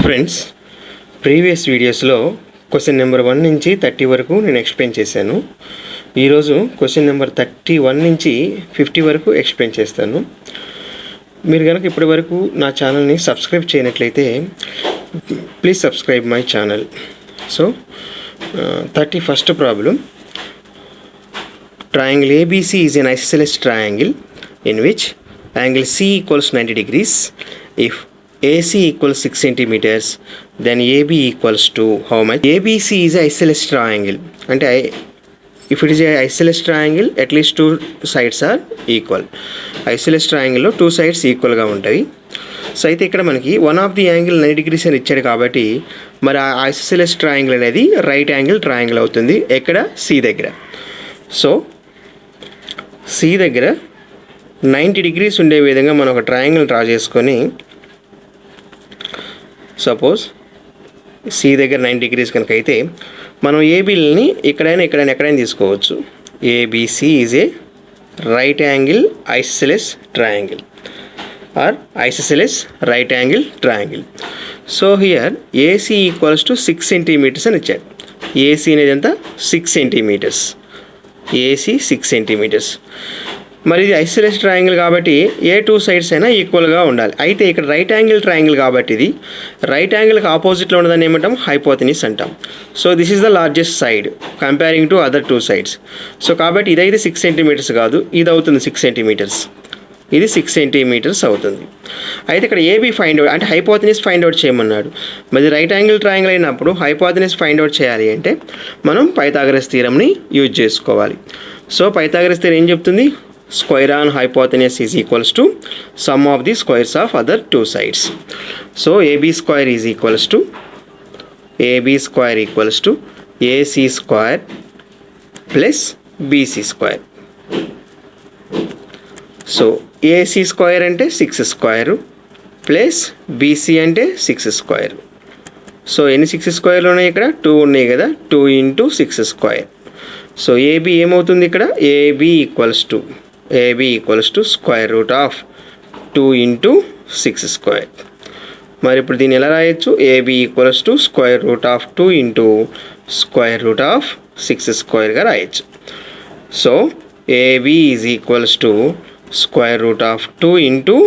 Friends, previous వీడియోస్లో question number 1 నుంచి 30 వరకు నేను ఎక్స్ప్లెయిన్ చేశాను. ఈరోజు క్వశ్చన్ నెంబర్ 31 నుంచి 50 వరకు ఎక్స్ప్లెయిన్ చేస్తాను. మీరు కనుక ఇప్పటి వరకు నా ఛానల్ని సబ్స్క్రైబ్ చేయనట్లయితే please subscribe my channel. So 31st problem. Triangle ABC is an isosceles triangle in which angle C equals 90 degrees. If AC equals 6 centimeters, then AB equals to how much? ABC is an isosceles triangle. And if it is an isosceles triangle, at least two sides are equal. Isosceles triangle లో two sides equal గా ఉంటాయి. So అయితే ఇక్కడ మనకి one of the angle 90 degrees అని ఇచ్చాడు కాబట్టి మరి ఆ ఐసోసెలస్ ట్రయాంగిల్ అనేది రైట్ యాంగిల్ ట్రయాంగిల్ అవుతుంది ఎక్కడ సి దగ్గర. సో సి దగ్గర 90 degrees ఉండే విధంగా మనం ఒక ట్రయాంగిల్ డ్రా చేసుకొని, సపోజ్ సి దగ్గర 90 degrees కనుక అయితే మనం ఏబీలని ఎక్కడైనా తీసుకోవచ్చు. ABC is a right angle isosceles triangle or isosceles right angle triangle. So here AC equals to 6 centimeters అని ఇచ్చాడు. ఏసీ అనేది ఎంత? 6 centimeters. AC 6 centimeters. మరి ఇది ఐసోసెలస్ ట్రయాంగిల్ కాబట్టి ఏ టూ సైడ్స్ అయినా ఈక్వల్గా ఉండాలి. అయితే ఇక్కడ రైట్ యాంగిల్ ట్రయాంగిల్ కాబట్టి ఇది రైట్ యాంగిల్కి ఆపోజిట్లో ఉన్నదాన్ని ఏమంటాం? హైపోతెనిస్ అంటాం. So this is the largest side comparing to other two sides. So కాబట్టి ఇదైతే 6 centimeters కాదు, ఇది అవుతుంది 6 centimeters. ఇది 6 centimeters అవుతుంది. అయితే ఇక్కడ ఏబీ ఫైండ్ అవుట్ అంటే హైపోతెనిస్ ఫైండ్ అవుట్ చేయమన్నాడు. మరి రైట్ యాంగిల్ ట్రయాంగిల్ అయినప్పుడు హైపోతెనిస్ ఫైండ్ అవుట్ చేయాలి అంటే మనం పైథాగరస్ థియరమ్ని యూజ్ చేసుకోవాలి. సో పైథాగరస్ థియరం ఏం చెప్తుంది? Square on hypotenuse is equals to sum of the squares of other two sides. So AB square is equals to AC square plus BC square. So AC square అంటే 6 square plus BC అంటే 6 square. So ఎన్ని 6 squareలు ఉన్నాయి ఇక్కడ? 2 ఉన్నాయి కదా, 2 into 6 square. So AB ఏమవుతుంది ఇక్కడ? AB equals to square root of 2 into 6 square. మరి ఇప్పుడు దీన్ని ఎలా రాయొచ్చు? AB equals to square root of 2 into square root of 6 square గా రాయొచ్చు. So AB is equals to square root of 2 into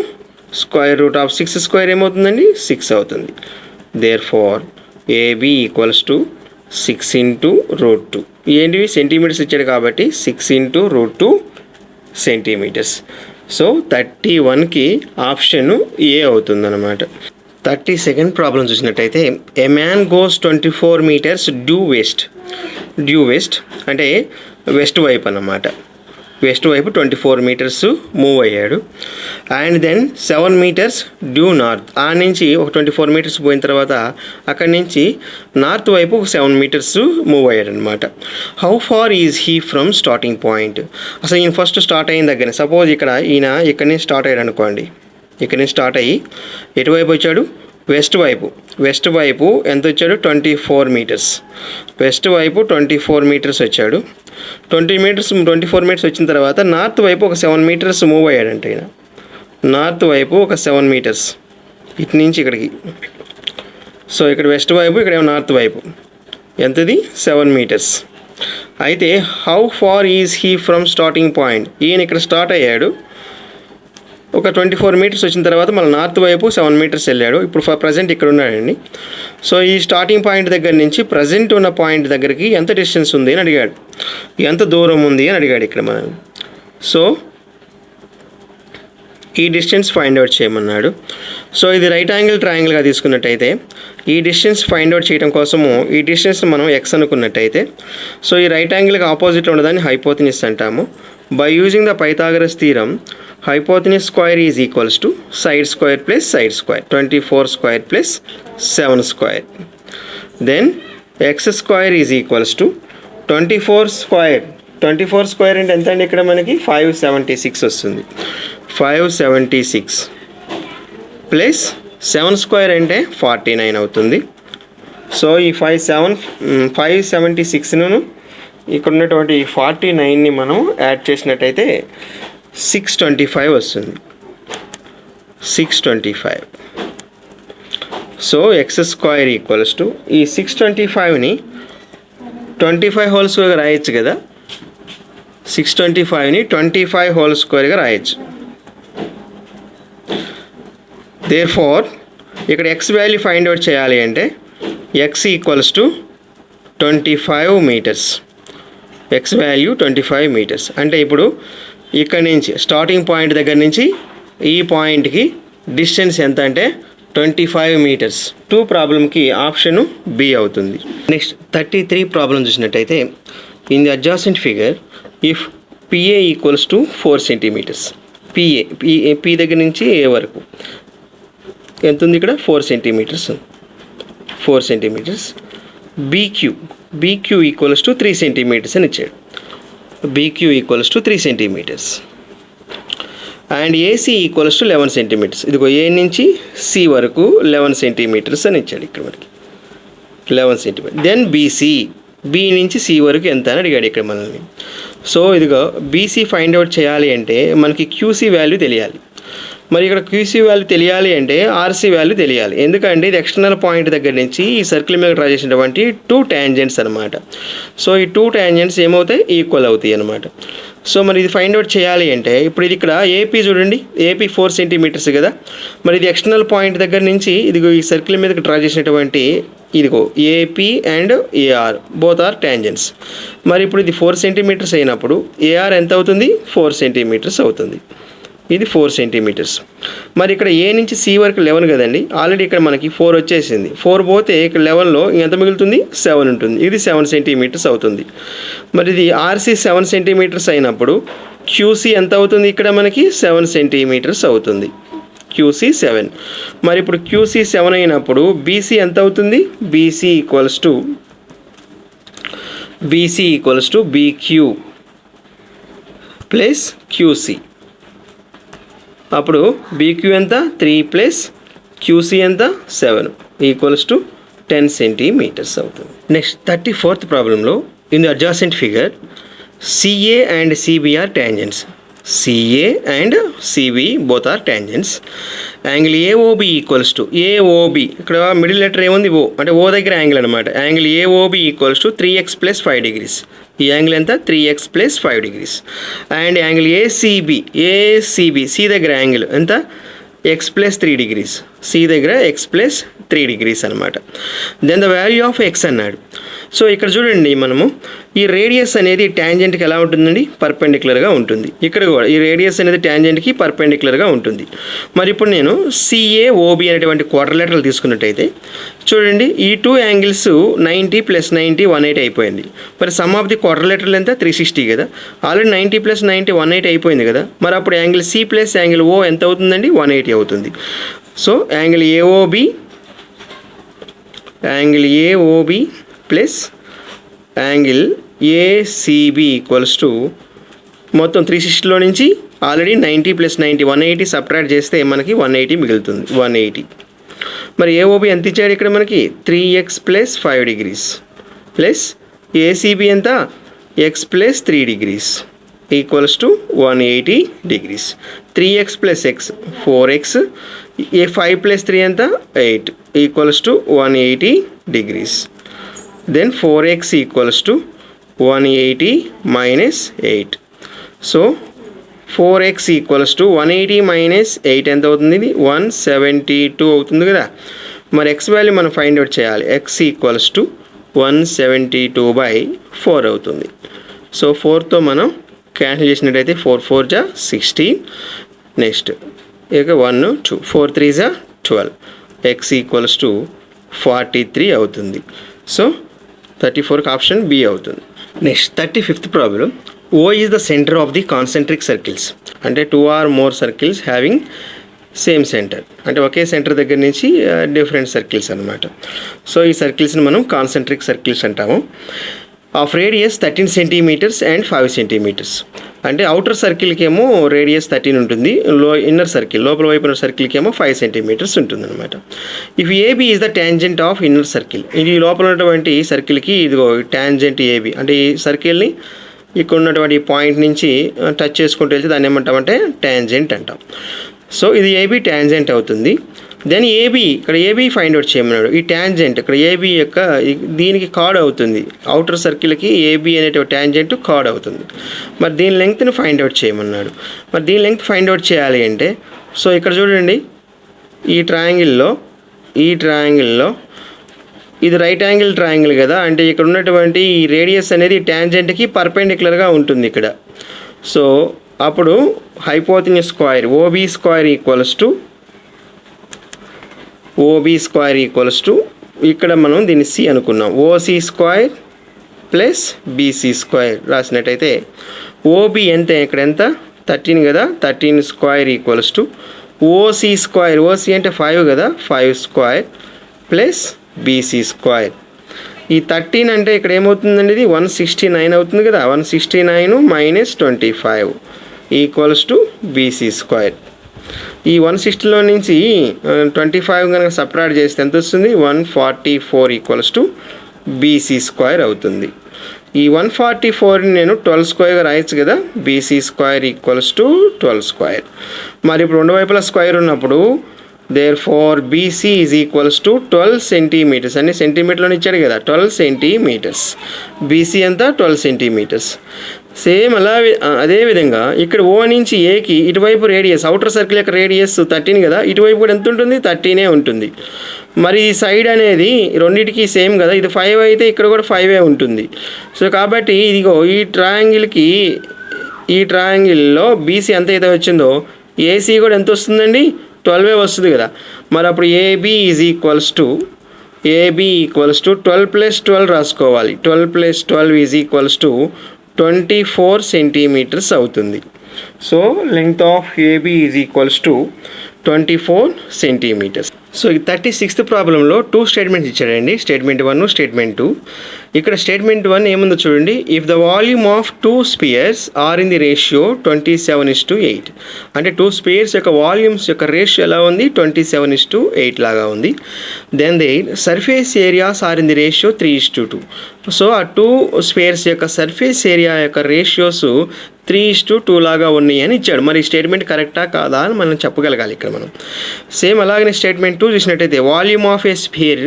square root of 6 square ఏమవుతుందండి? 6 అవుతుంది. Therefore AB equals to 6 into √2. ఏంటివి? సెంటీమీటర్స్ ఇచ్చాడు కాబట్టి 6 into √2 centimeters. So 31కి option A అవుతుందన్నమాట. 32nd problem చూసినట్టయితే a man goes 24 meters due west అంటే west వైపు అన్నమాట. వెస్ట్ వైపు 24 meters మూవ్ అయ్యాడు. And then 7 meters due north. ఆ నుంచి ఒక 24 meters పోయిన తర్వాత అక్కడి నుంచి నార్త్ వైపు ఒక 7 meters మూవ్ అయ్యాడు అనమాట. How far is he from starting point? అసలు ఈయన ఫస్ట్ స్టార్ట్ అయిన దగ్గర సపోజ్ ఈయన ఇక్కడి నుంచి స్టార్ట్ అయ్యాడు అనుకోండి. ఇక్కడి నుంచి స్టార్ట్ అయ్యి ఎటువైపు వచ్చాడు? వెస్ట్ వైపు ఎంత వచ్చాడు? 24 meters. వెస్ట్ వైపు 24 meters వచ్చాడు. 24 meters వచ్చిన తర్వాత నార్త్ వైపు ఒక 7 meters మూవ్ అయ్యాడంటే ఈయన. నార్త్ వైపు ఒక 7 meters ఇటు నుంచి ఇక్కడికి. సో ఇక్కడ వెస్ట్ వైపు, ఇక్కడ నార్త్ వైపు ఎంతది? 7 meters. అయితే how far is he from starting point? ఈయన ఇక్కడ స్టార్ట్ అయ్యాడు, ఒక 24 meters వచ్చిన తర్వాత మళ్ళీ నార్త్ వైపు 7 meters వెళ్ళాడు. ఇప్పుడు ప్రజెంట్ ఇక్కడ ఉన్నాడండి. సో ఈ స్టార్టింగ్ పాయింట్ దగ్గర నుంచి ప్రజెంట్ ఉన్న పాయింట్ దగ్గరికి ఎంత డిస్టెన్స్ ఉంది అని అడిగాడు, ఎంత దూరం ఉంది అని అడిగాడు ఇక్కడ మనం. సో ఈ డిస్టెన్స్ ఫైండ్ అవుట్ చేయమన్నాడు. సో ఇది రైట్ యాంగిల్ ట్రయాంగిల్గా తీసుకున్నట్టయితే ఈ డిస్టెన్స్ ఫైండ్ అవుట్ చేయడం కోసము ఈ డిస్టెన్స్ మనం ఎక్స్ అనుకున్నట్టయితే సో ఈ రైట్ యాంగిల్కి ఆపోజిట్లో ఉన్నదాన్ని హైపోతెనిస్ అంటాము. By using the Pythagoras theorem hypotenuse square is equals to side square plus side square, 24 square plus 7 square. Then x square is equals to 24 square. 24 square అంటే ఎంత అండి? ఇక్కడ మనకి 576 వస్తుంది. 576 ప్లస్ 7 square అంటే 49 అవుతుంది. సో ఈ 576ను ఇక్కడ ఉన్నటువంటి 49ని మనం యాడ్ చేసినట్టయితే 625 వస్తుంది. 625 so X square equals to ఈ 625ని 25 హోల్ స్క్వేర్గా రాయొచ్చు కదా. 625ని 25 హోల్ స్క్వేర్గా రాయొచ్చు. దేర్ఫోర్ ఇక్కడ ఎక్స్ వాల్యూ ఫైండ్ అవుట్ చేయాలి అంటే x equals to 25 metres. X value 25 metres. అంటే ఇప్పుడు ఇక్కడ నుంచి స్టార్టింగ్ పాయింట్ దగ్గర నుంచి ఈ పాయింట్కి డిస్టెన్స్ ఎంత అంటే 25 మీటర్స్. 2 ప్రాబ్లంకి ఆప్షను బి అవుతుంది. నెక్స్ట్ 33 ప్రాబ్లం చూసినట్టయితే in the adjacent figure if PA equals to 4 centimetres. P దగ్గర నుంచి ఏ వరకు ఎంత ఉంది ఇక్కడ 4 centimetres. 4 centimetres. BQ equals to 3 centimetres అని ఇచ్చాడు. BQ equals to 3 centimetres and AC equals to 11 centimetres. ఇదిగో ఏ నుంచి సి వరకు 11 సెంటీమీటర్స్ అని ఇచ్చాడు ఇక్కడ మనకి 11 సెంటీమీటర్. దెన్ బీసీ, బి నుంచి సి వరకు ఎంత అని అడిగాడు ఇక్కడ మనల్ని. సో ఇదిగో బీసీ ఫైండ్ అవుట్ చేయాలి అంటే మనకి క్యూసీ వాల్యూ తెలియాలి. మరి ఇక్కడ క్యూసీ వాల్యూ తెలియాలి అంటే ఆర్సీ వాల్యూ తెలియాలి. ఎందుకంటే ఇది ఎక్స్టర్నల్ పాయింట్ దగ్గర నుంచి ఈ సర్కిల్ మీద డ్రా చేసినటువంటి 2 ట్యాంజెంట్స్ అనమాట. సో ఈ 2 ట్యాంజెంట్స్ ఏమవుతాయి ఈక్వల్ అవుతాయి అనమాట. సో మరి ఇది ఫైండ్ అవుట్ చేయాలి అంటే ఇప్పుడు ఇది ఇక్కడ ఏపీ చూడండి, ఏపీ 4 సెంటీమీటర్స్ కదా. మరి ఇది ఎక్స్టర్నల్ పాయింట్ దగ్గర నుంచి ఇదిగో ఈ సర్కిల్ మీదకి డ్రా చేసినటువంటి ఇదిగో AP and AR both are tangents. మరి ఇప్పుడు ఇది 4 సెంటీమీటర్స్ అయినప్పుడు ఏఆర్ ఎంత అవుతుంది 4 సెంటీమీటర్స్ అవుతుంది. ఇది 4 సెంటీమీటర్స్. మరి ఇక్కడ ఏ నుంచి సి వరకు 11 కదండి. ఆల్రెడీ ఇక్కడ మనకి 4 వచ్చేసింది. 4 పోతే ఇక్కడ 11లో ఎంత మిగులుతుంది 7 ఉంటుంది. ఇది 7 సెంటీమీటర్స్ అవుతుంది. మరి ఇది ఆర్సీ 7 సెంటీమీటర్స్ అయినప్పుడు క్యూసీ ఎంత అవుతుంది ఇక్కడ మనకి 7 సెంటీమీటర్స్ అవుతుంది. క్యూసీ 7. మరి ఇప్పుడు క్యూసీ 7 అయినప్పుడు బీసీ ఎంత అవుతుంది BC equals to BQ plus QC. అప్పుడు బీక్యూ ఎంత 3 ప్లస్ క్యూసీ ఎంత 7 ఈక్వల్స్ టు 10 సెంటీమీటర్స్ అవుతుంది. నెక్స్ట్ 34th ప్రాబ్లంలో in the adjacent figure CA and CB are tangents. CA and CB both are tangents. Angle AOB equals to AOB, ఇక్కడ middle letter ఏముంది O, అంటే O దగ్గర angle అనమాట. Angle AOB equals to 3x plus 5 degrees. ఈ angle ఎంత 3x plus 5 degrees. And angle ACB C దగ్గర యాంగిల్ ఎంత x ప్లస్ 3 డిగ్రీస్. సి దగ్గర x ప్లస్ 3 డిగ్రీస్ అనమాట. Then the value of x అన్నాడు. సో ఇక్కడ చూడండి మనము ఈ రేడియస్ అనేది ట్యాంజెంట్కి ఎలా ఉంటుందండి పర్పెండిక్యులర్గా ఉంటుంది. ఇక్కడ కూడా ఈ రేడియస్ అనేది ట్యాంజెంట్కి పర్పెండిక్యులర్గా ఉంటుంది. మరి ఇప్పుడు నేను సిఏఓబి అనేటువంటి క్వాడ్రిలేటరల్ తీసుకున్నట్టయితే చూడండి ఈ 2 యాంగిల్స్ 90 ప్లస్ 90 180 అయిపోయింది. మరి సమ్ ఆఫ్ ది క్వాడ్రిలేటరల్ ఎంత 360 కదా. ఆల్రెడీ 90 ప్లస్ 90 180 అయిపోయింది కదా. మరి అప్పుడు angle C plus angle O ఎంత అవుతుందండి 180 అవుతుంది. So angle AOB plus angle ACB equals to మొత్తం 360లో నుంచి ఆల్రెడీ 90 ప్లస్ 90 180 సబ్ట్రాక్ట్ చేస్తే మనకి 180 మిగులుతుంది 180. మరి ఏఓబి ఎంత ఇచ్చాడు ఇక్కడ మనకి 3x plus 5 degrees plus ACB ఎంత x plus 3 degrees equals to 180 degrees. 3x plus x 4x, 5 plus 3 ఎంత 8 equals to 180 degrees. Then 4x equals to 180 minus 8. So 4x equals to 180 minus 8 ఎంత అవుతుంది 172 అవుతుంది కదా. మరి x వాల్యూ మనం ఫైండ్ అవుట్ చేయాలి. x ఈక్వల్స్ టు 172/4 అవుతుంది. సో 4తో మనం క్యాన్సిల్ చేసినట్టయితే 4 4 జా 16. నెక్స్ట్ ఇక 1 2 4 3 జా 12. x ఈక్వల్స్ టు 43 అవుతుంది. సో 34కి ఆప్షన్ బి అవుతుంది. Next 35th problem O is the centre of the concentric circles. అంటే 2 or more circles having same centre, అంటే ఒకే సెంటర్ దగ్గర నుంచి డిఫరెంట్ సర్కిల్స్ అనమాట. సో ఈ సర్కిల్స్ని మనం కాన్సెంట్రిక్ సర్కిల్స్ అంటాము. Of radius 13 centimetres and 5 centimetres. అంటే అవుటర్ సర్కిల్కి ఏమో రేడియస్ 13 ఉంటుంది, ఇన్నర్ సర్కిల్ లోపల వైపు ఉన్న సర్కిల్కి ఏమో 5 సెంటీమీటర్స్ ఉంటుంది అనమాట. If A B is the tangent of inner circle, ఇది లోపల ఉన్నటువంటి సర్కిల్కి ఇదిగో ట్యాంజెంట్ ఏబి, అంటే ఈ సర్కిల్ని ఇక్కడ ఉన్నటువంటి పాయింట్ నుంచి టచ్ చేసుకుంటూ వెళ్తే దాన్ని ఏమంటామంటే ట్యాంజెంట్ అంటాం. సో ఇది ఏబి ట్యాంజెంట్ అవుతుంది. దెన్ ఏబీ, ఇక్కడ ఏబీ ఫైండ్ అవుట్ చేయమన్నాడు. ఈ ట్యాంజెంట్ ఇక్కడ ఏబీ యొక్క దీనికి కార్డ్ అవుతుంది, అవుటర్ సర్కిల్కి ఏబీ అనేటువంటి ట్యాంజెంట్ కార్డ్ అవుతుంది. మరి దీని లెంగ్త్ని ఫైండ్ అవుట్ చేయమన్నాడు. మరి దీని లెంగ్త్ ఫైండ్ అవుట్ చేయాలి అంటే సో ఇక్కడ చూడండి, ఈ ట్రయాంగిల్లో ఇది రైట్ యాంగిల్ ట్రయాంగిల్ కదా, అంటే ఇక్కడ ఉన్నటువంటి ఈ రేడియస్ అనేది ట్యాంజెంట్కి పర్పెండిక్యులర్గా ఉంటుంది ఇక్కడ. సో అప్పుడు hypotenuse square OB square equals to ఇక్కడ మనం దీన్ని సి అనుకున్నాం, OC square plus BC square రాసినట్టయితే ఓబీ ఎంత, ఇక్కడ ఎంత 13 కదా, 13 square equals to OC square, OC అంటే 5 కదా, 5 స్క్వేర్ ప్లస్ బీసీ స్క్వేర్. ఈ 13 అంటే ఇక్కడ ఏమవుతుందండి, ఇది 169 అవుతుంది కదా, 169 minus 25 equals to BC square. ఈ 160లో నుంచి 25 కనుక సపరేట్ చేస్తే ఎంత వస్తుంది, 144 ఈక్వల్స్ టు బీసీ స్క్వేర్ అవుతుంది. ఈ 144ని నేను 12 స్క్వేర్గా రాయొచ్చు కదా, B C square equals to 12 square. మరి ఇప్పుడు రెండు వైపులా స్క్వేర్ ఉన్నప్పుడు therefore B C is equals to 12 centimetres, అన్ని సెంటీమీటర్లో ఇచ్చాడు కదా, 12 సెంటీమీటర్స్. బీసీ అంతా 12 సెంటీమీటర్స్. సేమ్ అదేవిధంగా ఇక్కడ ఓ నుంచి ఏకి ఇటువైపు రేడియస్, అవుటర్ సర్కిల్ యొక్క రేడియస్ 13 కదా, ఇటువైపు కూడా ఎంత ఉంటుంది, 13 ఉంటుంది. మరి ఈ సైడ్ అనేది రెండింటికి సేమ్ కదా, ఇది 5 అయితే ఇక్కడ కూడా 5 ఉంటుంది. సో కాబట్టి ఇదిగో ఈ ట్రయాంగిల్లో బీసీ ఎంత అయితే వచ్చిందో ఏసీ కూడా ఎంత వస్తుందండి, 12 వస్తుంది కదా. మరి అప్పుడు ఏబీ ఈక్వల్స్ టు 12 ప్లస్ 12 రాసుకోవాలి, 12 plus 12 is equals to 24 centimeters అవుతుంది. So length of AB is equals to 24 centimeters. So ఈ 36th ప్రాబ్లంలో 2 స్టేట్మెంట్స్ ఇచ్చాడండి, స్టేట్మెంట్ 1, స్టేట్మెంట్ 2. ఇక్కడ స్టేట్మెంట్ 1 ఏముందో చూడండి, if the volume of 2 spheres are in the ratio 27:8, అంటే 2 spheres యొక్క వాల్యూమ్స్ యొక్క రేషియో ఎలా ఉంది, 27:8 లాగా ఉంది. Then they surface areas are in the ratio 3:2. So ఆ 2 స్పియర్స్ యొక్క సర్ఫేస్ ఏరియా యొక్క రేషియోస్ 3:2 లాగా ఉన్నాయి అని ఇచ్చాడు. మరి స్టేట్మెంట్ కరెక్టా కాదా అని మనం చెప్పగలగాలి ఇక్కడ మనం. సేమ్ అలాగనే స్టేట్మెంట్ 2 చూసినట్టయితే volume of a sphere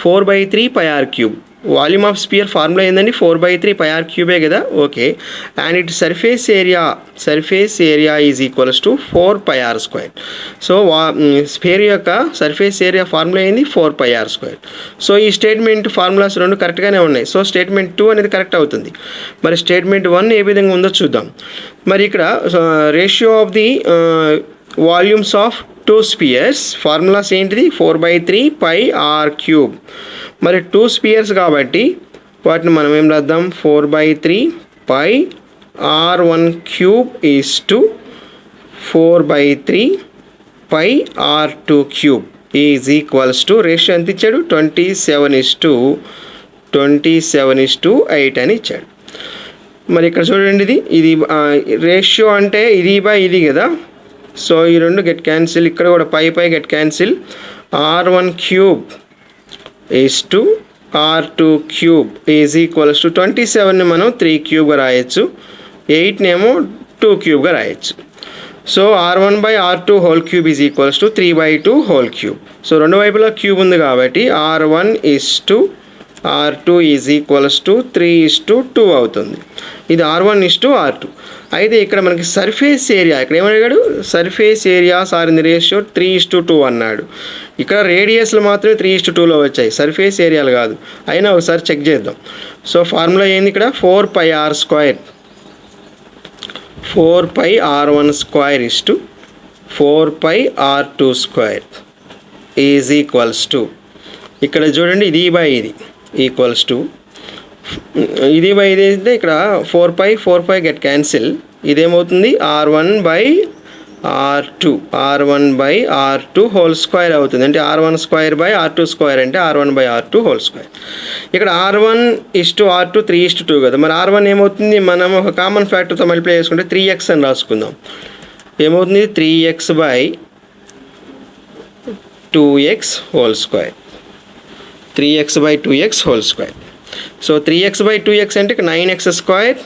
4/3 πr³. Volume of sphere formula ఏందండి, 4/3 πr³ కదా, okay. And it surface area is equals to 4 πr². So sphere యొక్క సర్ఫేస్ ఏరియా ఫార్ములా ఏంది, 4 πr². సో ఈ స్టేట్మెంట్ ఫార్ములాస్ రెండు కరెక్ట్గానే ఉన్నాయి. సో స్టేట్మెంట్ 2 అనేది కరెక్ట్ అవుతుంది. మరి స్టేట్మెంట్ 1 ఏ విధంగా ఉందో చూద్దాం. మరి ఇక్కడ ratio of the volumes of 2 spheres formulas ఏంటిది, 4/3 πr³. మరి 2 స్పియర్స్ కాబట్టి వాటిని మనం ఏం రాద్దాం, 4/3 πr⁴ is to 4/3 πr⁴ is equals to ratio ఎంత ఇచ్చాడు, 27:8 అని ఇచ్చాడు. మరి ఇక్కడ చూడండి, ఇది రేషియో అంటే ఇది బై ఇది కదా. సో ఈ రెండు గెట్ క్యాన్సిల్, ఇక్కడ కూడా pi get cancel. r⁴ is to r⁴ is equals to 27ని మనం 3³ రాయొచ్చు, 8నేమో 2³ రాయొచ్చు. So r1/r2³ is equals to 3/2³. So రెండు వైపులా క్యూబ్ ఉంది కాబట్టి r1 is to r2 is equals to 3:2 అవుతుంది. ఇది r1 ఈజ్ టు r2. అయితే ఇక్కడ మనకి సర్ఫేస్ ఏరియా, ఇక్కడ ఏమడిగాడు, surface areas are in the ratio 3:2 అన్నాడు. ఇక్కడ రేడియస్లు మాత్రమే 3:2లో వచ్చాయి, సర్ఫేస్ ఏరియాలు కాదు. అయినా ఒకసారి చెక్ చేద్దాం. సో ఫార్ములా ఏంది ఇక్కడ, 4 πr² 4 πr⁴ is to 4 πr⁴ is equals to, ఇక్కడ చూడండి ఇది బై ఇది ఈక్వల్స్ టు, ఇది బై ఇది అయితే ఇక్కడ 4 π గెట్ క్యాన్సిల్, ఇదేమవుతుంది r1/r2 అవుతుంది. అంటే r1² అంటే r1/r2. ఇక్కడ r1 ఈజ్ టు r2 3:2 కదా. మరి r1 ఏమవుతుంది, మనం ఒక కామన్ ఫ్యాక్టర్తో మల్టిప్లై చేసుకుంటే 3x అని రాసుకుందాం. ఏమవుతుంది, 3x/2x². 3x/2x². సో 3x/2x అంటే 9x²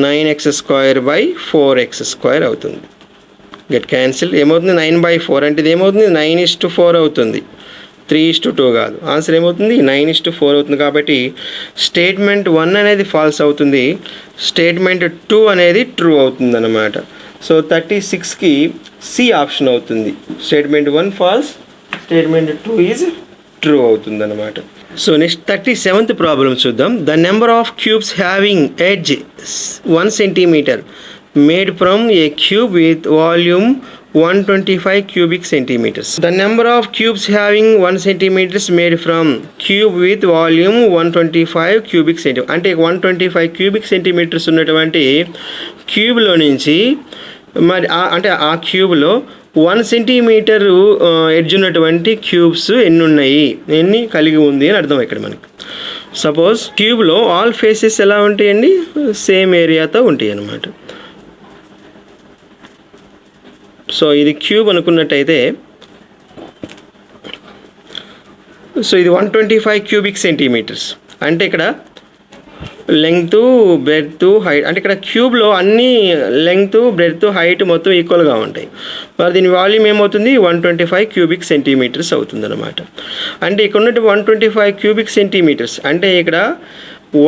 9x² / 4x² అవుతుంది. Get cancel. ఏమవుతుంది 9/4 అంటే ఇది ఏమవుతుంది 9:4 అవుతుంది, 3:2 కాదు. ఆన్సర్ ఏమవుతుంది 9:4 అవుతుంది. కాబట్టి స్టేట్మెంట్ 1 అనేది ఫాల్స్ అవుతుంది, స్టేట్మెంట్ 2 అనేది ట్రూ అవుతుంది అన్నమాట. సో 36కి సి ఆప్షన్ అవుతుంది. Statement 1 false, statement 2 is true అవుతుంది అన్నమాట. సో నెక్స్ట్ 37th ప్రాబ్లం చూద్దాం. The number of cubes having edge 1 centimeter made from a cube with volume 125 cubic centimeters. The number of cubes having 1 centimeters made from cube with volume 125 cubic centimeters. అంటే 125 cubic centimeters ఉన్నటువంటి క్యూబ్లో నుంచి మరి అంటే ఆ క్యూబ్లో 1 centimeter edge ఉన్నటువంటి cubes ఎన్ని కలిగి ఉంది అని అర్థం ఇక్కడ మనకి. సపోజ్ క్యూబ్లో ఆల్ ఫేసెస్ ఎలా ఉంటాయండి, సేమ్ ఏరియాతో ఉంటాయి అన్నమాట. సో ఇది క్యూబ్ అనుకున్నట్టయితే, సో ఇది 125 cubic centimeters అంటే ఇక్కడ లెంగ్త్, బ్రెడ్త్, హైట్, అంటే ఇక్కడ క్యూబ్లో అన్ని లెంగ్త్, బ్రెడ్త్, హైట్ మొత్తం ఈక్వల్గా ఉంటాయి. మరి దీని వాల్యూమ్ ఏమవుతుంది 125 cubic centimeters అవుతుంది అనమాట. అంటే ఇక్కడ ఉన్నట్టు 125 cubic centimeters అంటే ఇక్కడ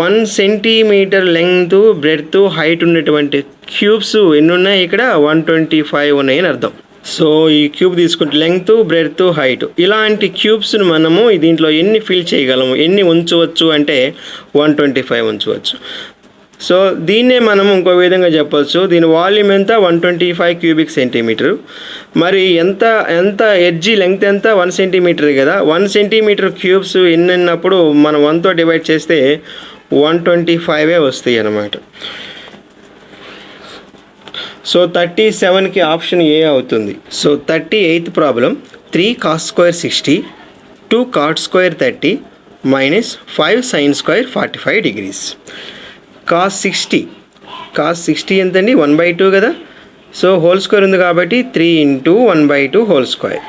1 centimeter లెంగ్త్, బ్రెడ్త్, హైట్ ఉన్నటువంటి క్యూబ్స్ ఎన్ని ఉన్నాయి, ఇక్కడ 125 ఉన్నాయని అర్థం. సో ఈ క్యూబ్ తీసుకుంటే లెంగ్త్, బ్రెడ్త్, హైట్ ఇలాంటి క్యూబ్స్ను మనము దీంట్లో ఎన్ని ఫిల్ చేయగలము, ఎన్ని ఉంచవచ్చు అంటే 125 ఉంచవచ్చు. సో దీన్నే మనం ఇంకో విధంగా చెప్పవచ్చు, దీని వాల్యూమ్ ఎంత 125 cubic centimeter. మరి ఎంత ఎడ్జి లెంగ్త్ ఎంత 1 centimeter కదా, 1 centimeter క్యూబ్స్ ఎన్ని అన్నప్పుడు మనం 1తో డివైడ్ చేస్తే 125 వస్తాయి అన్నమాట. సో 37కి ఆప్షన్ ఏ అవుతుంది. So 38th problem 3 cos square 60 2 cot square 30 minus 5 sin square 45 degrees. cos 60 ఎంతండి 1/2 కదా. సో హోల్ స్క్వేర్ ఉంది కాబట్టి 3 × 1/2 హోల్ స్క్వేర్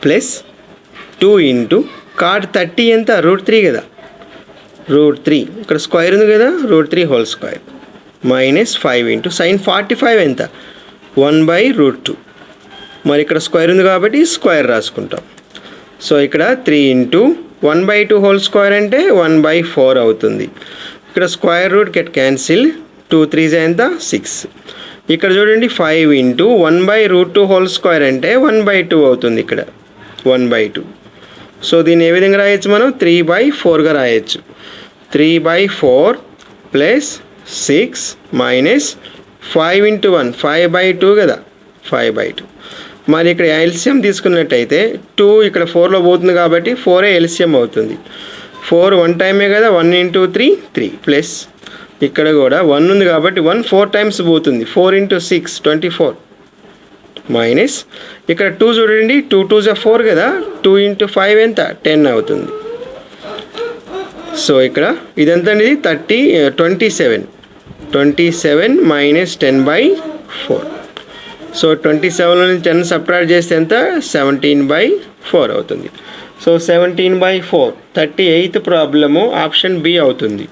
ప్లస్ 2 × cot 30 ఎంత √3 కదా, √3 ఇక్కడ స్క్వేర్ ఉంది కదా, √3 హోల్ స్క్వేర్ మైనస్ 5 × sin 45 ఎంత 1/√2. మరి ఇక్కడ స్క్వేర్ ఉంది కాబట్టి స్క్వేర్ రాసుకుంటాం. సో ఇక్కడ 3 × 1/2 హోల్ స్క్వేర్ అంటే 1/4 అవుతుంది. ఇక్కడ స్క్వేర్ రూట్ గెట్ క్యాన్సిల్, 2 3 ఎంత 6. ఇక్కడ చూడండి 5 × 1/√2 హోల్ స్క్వేర్ అంటే 1/2 అవుతుంది, ఇక్కడ 1/2. సో దీన్ని ఏ విధంగా రాయొచ్చు మనం 3/4గా రాయొచ్చు. 3/4 ప్లస్ 6 మైనస్ 5 × 1 5/2 కదా, 5/2. మరి ఇక్కడ ఎల్సిఎం తీసుకున్నట్టయితే 2 ఇక్కడ 4లో పోతుంది కాబట్టి 4 ఎల్సిఎం అవుతుంది. 4 1 టైమే కదా, 1 × 3 3 ప్లస్ ఇక్కడ కూడా 1 ఉంది కాబట్టి 1 4 టైమ్స్ పోతుంది, 4 × 6 24 మైనస్ ఇక్కడ 2 చూడండి 2 2 4 కదా, 2 × 5 ఎంత 10 అవుతుంది. సో ఇక్కడ ఇదంతా ఇది 27 మైనస్ 10/4. సో 27లో నుంచి 10 సబ్ట్రాక్ట్ చేస్తే ఎంత 17/4 అవుతుంది. So 17/4 38th problem option B అవుతుంది.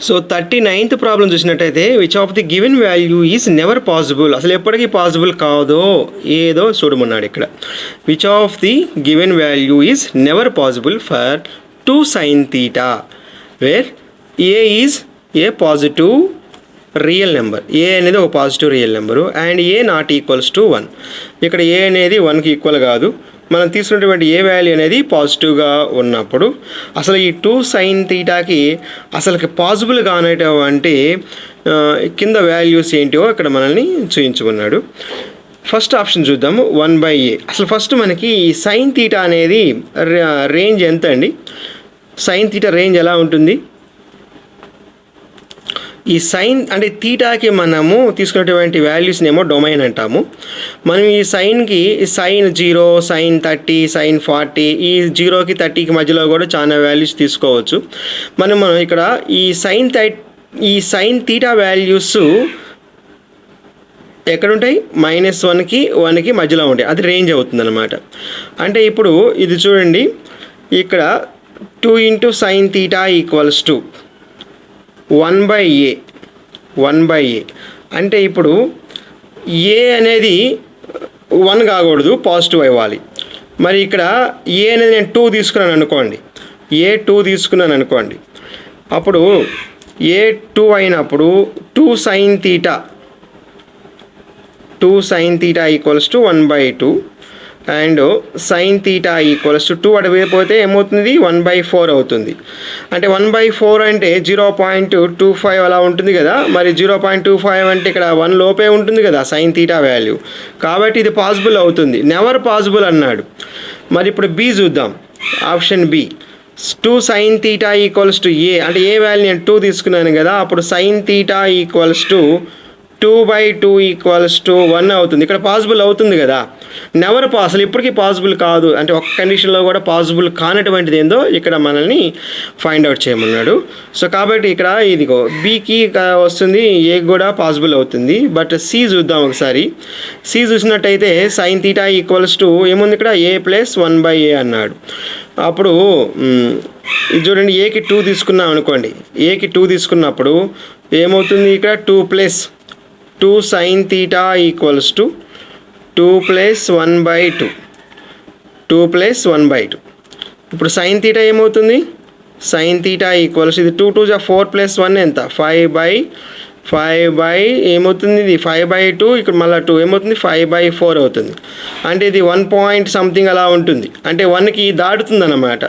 సో 39th ప్రాబ్లం చూసినట్టయితే which of the given value is never possible, అసలు ఎప్పటికీ పాసిబుల్ కాదో ఏదో చూడమన్నాడు ఇక్కడ. Which of the given value is never possible for 2 sin theta where A is a positive real number, A అనేది ఒక positive real number and A not equals to 1. ఇక్కడ ఏ అనేది 1కి ఈక్వల్ కాదు, మనం తీసుకున్నటువంటి ఏ వాల్యూ అనేది పాజిటివ్గా ఉన్నప్పుడు అసలు ఈ 2 sin thetaకి అసలుకి పాసిబుల్ కానటువంటి కింద వాల్యూస్ ఏంటో ఇక్కడ మనల్ని చూపించుకున్నాడు. ఫస్ట్ ఆప్షన్ చూద్దాము 1/a. అసలు ఫస్ట్ మనకి ఈ sin theta అనేది రేంజ్ ఎంత అండి, sin theta రేంజ్ ఎలా ఉంటుంది, ఈ సైన్ అంటే తీటాకి మనము తీసుకున్నటువంటి వాల్యూస్ని ఏమో డొమైన్ అంటాము. మనం ఈ సైన్కి sin 0 sin 30 sin 40 ఈ 0కి 30కి మధ్యలో కూడా చాలా వాల్యూస్ తీసుకోవచ్చు. మనం ఇక్కడ ఈ sin theta వాల్యూస్ ఎక్కడుంటాయి -1కి మధ్యలో ఉంటాయి, అది రేంజ్ అవుతుంది అనమాట. అంటే ఇప్పుడు ఇది చూడండి ఇక్కడ 2 × sin theta equals to 1/a 1/a. అంటే ఇప్పుడు ఏ అనేది 1 కాకూడదు, పాజిటివ్ అవ్వాలి. మరి ఇక్కడ ఏ అనేది నేను 2 తీసుకున్నాను అనుకోండి, ఏ 2 తీసుకున్నాను అనుకోండి, అప్పుడు ఏ 2 అయినప్పుడు 2 sin θ equals to 1/2 and sin θ equals to 2 అడిగిపోతే ఏమవుతుంది, 1/4 అవుతుంది. అంటే 1/4 అంటే 0.25 అలా ఉంటుంది కదా. మరి 0.25 అంటే ఇక్కడ 1 లోపే ఉంటుంది కదా sin θ వాల్యూ, కాబట్టి ఇది పాసిబుల్ అవుతుంది. నెవర్ పాసిబుల్ అన్నాడు. మరి ఇప్పుడు బి చూద్దాం, option B. 2 sin θ equals to A, అంటే ఏ వాల్యూ నేను 2 తీసుకున్నాను కదా, అప్పుడు sin θ equals to 2/2 equals to 1 అవుతుంది. ఇక్కడ పాసిబుల్ అవుతుంది కదా. నెవర్ అసలు ఇప్పటికీ పాసిబుల్ కాదు, అంటే ఒక కండిషన్లో కూడా పాసిబుల్ కానటువంటిది ఏందో ఇక్కడ మనల్ని ఫైండ్ అవుట్ చేయమన్నాడు. సో కాబట్టి ఇక్కడ ఇదిగో బీకి వస్తుంది, ఏకి కూడా పాసిబుల్ అవుతుంది. బట్ సి చూద్దాం ఒకసారి. సి చూసినట్టయితే sin θ ఈక్వల్స్ టు ఏముంది ఇక్కడ, a + 1/a అన్నాడు. అప్పుడు ఇది చూడండి, ఏకి 2 తీసుకున్నాం అనుకోండి, ఏకి 2 తీసుకున్నప్పుడు ఏమవుతుంది, ఇక్కడ 2 sin θ ఈక్వల్స్ టు 2 + 1/2, 2 + 1/2. ఇప్పుడు sin θ ఏమవుతుంది, sin θ ఈక్వల్స్, ఇది 2 2 4 + 1 ఎంత, 5/5 ఏమవుతుంది, ఇది 5/2, ఇక్కడ మళ్ళీ 2 ఏమవుతుంది, 5/4 అవుతుంది. అంటే ఇది 1 పాయింట్ సంథింగ్ అలా ఉంటుంది, అంటే 1కి దాటుతుంది అన్నమాట.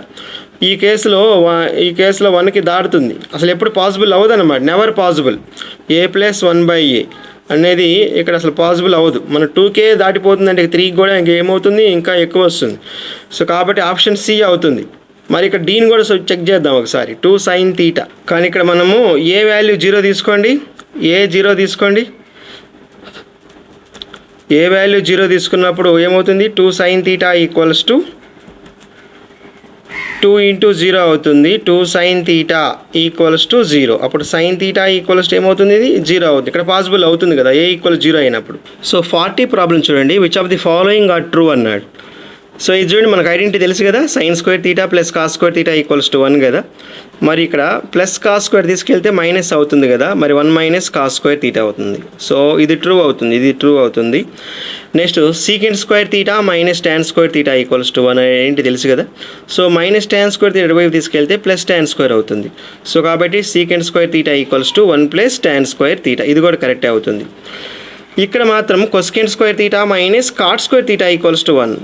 ఈ కేసులో 1కి దాటుతుంది. అసలు ఎప్పుడు పాసిబుల్ అవ్వదు అనమాట, నెవర్ పాసిబుల్. a + 1/a అనేది ఇక్కడ అసలు పాసిబుల్ అవ్వదు. మన 2K దాటిపోతుంది అంటే 3కి కూడా ఇంకేమవుతుంది, ఇంకా ఎక్కువ వస్తుంది. సో కాబట్టి ఆప్షన్ సి అవుతుంది. మరి ఇక్కడ డీని కూడా చెక్ చేద్దాం ఒకసారి, 2 sin θ. కానీ ఇక్కడ మనము ఏ వాల్యూ 0 తీసుకోండి, ఏ 0 తీసుకోండి, ఏ వాల్యూ 0 తీసుకున్నప్పుడు ఏమవుతుంది, 2 sin θ ఈక్వల్స్ టు 2 × 0 అవుతుంది. 2 sin θ ఈక్వల్స్ టు 0. అప్పుడు sin θ ఈక్వల్స్ టు ఏమవుతుంది, ఇది 0 అవుతుంది. ఇక్కడ పాసిబుల్ అవుతుంది కదా, ఏ ఈక్వల్ 0 అయినప్పుడు. సో 40 ప్రాబ్లం చూడండి, which of the following are true అన్నాడు. సో ఇది చూడండి, మనకు ఐడెంటిటీ తెలుసు కదా, sin² θ + cos² θ ఈక్వల్స్ టు 1 కదా. మరి ఇక్కడ ప్లస్ cos² తీసుకెళ్తే మైనస్ అవుతుంది కదా, మరి 1 - cos² θ అవుతుంది. సో ఇది ట్రూ అవుతుంది, ఇది ట్రూ అవుతుంది. Next secant² θ - tan² θ equals to 1 ఏంటి తెలుసు కదా. సో -tan² θ వైపు తీసుకెళ్తే +tan² అవుతుంది. సో కాబట్టి secant² θ ఈక్వల్స్ టు 1 + tan² θ, ఇది కూడా కరెక్ట్ అవుతుంది. ఇక్కడ మాత్రం cosecant² θ - cot² θ equals to 1,